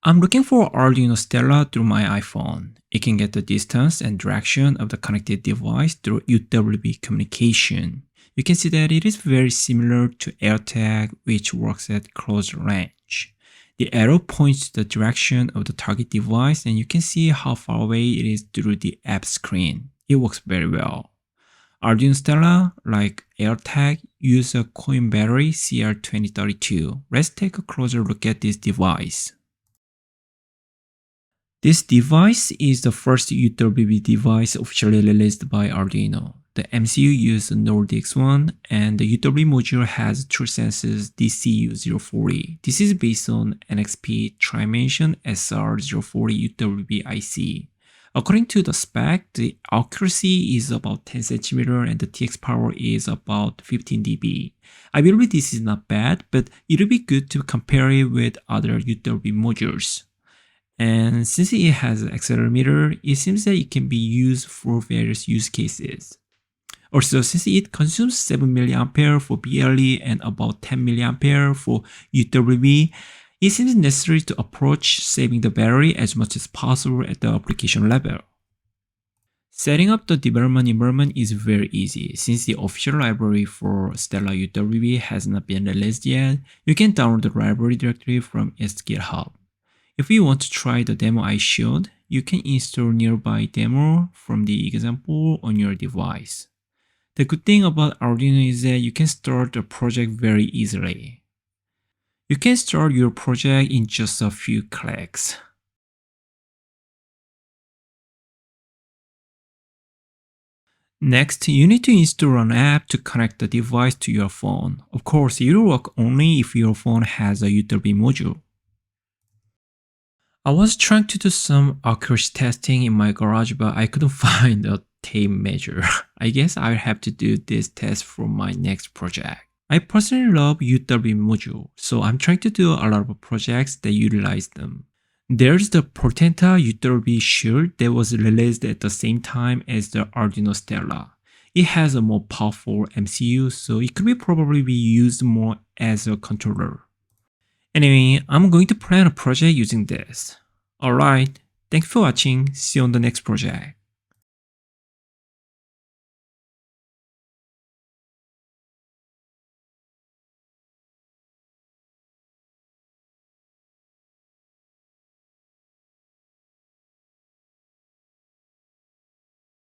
I'm looking for Arduino Stella through my iPhone. It can get the distance and direction of the connected device through UWB communication. You can see that it is very similar to AirTag, which works at close range. The arrow points to the direction of the target device, and you can see how far away it is through the app screen. It works very well. Arduino Stella, like AirTag, use a coin battery CR2032. Let's take a closer look at this device. This device is the first UWB device officially released by Arduino. The MCU uses Nordic's one, and the UWB module has TrueSense DCU040. This is based on NXP Trimension SR040 UWB IC. According to the spec, the accuracy is about 10 cm and the TX power is about 15 dB. I believe this is not bad, but it will be good to compare it with other UWB modules. And since it has an accelerometer, it seems that it can be used for various use cases. Also, since it consumes 7 mA for BLE and about 10 mA for UWB, it seems necessary to approach saving the battery as much as possible at the application level. Setting up the development environment is very easy. Since the official library for StellaUWB has not been released yet, you can download the library directly from its GitHub. If you want to try the demo I showed, you can install nearby demo from the example on your device. The good thing about Arduino is that you can start the project very easily. You can start your project in just a few clicks. Next, you need to install an app to connect the device to your phone. Of course, it will work only if your phone has a UWB module. I was trying to do some accuracy testing in my garage, but I couldn't find a tape measure. I guess I'll have to do this test for my next project. I personally love UWB module, so I'm trying to do a lot of projects that utilize them. There's the Portenta UWB shield that was released at the same time as the Arduino Stella. It has a more powerful MCU, so it could probably be used more as a controller. Anyway, I'm going to plan a project using this. Alright, thanks for watching. See you on the next project.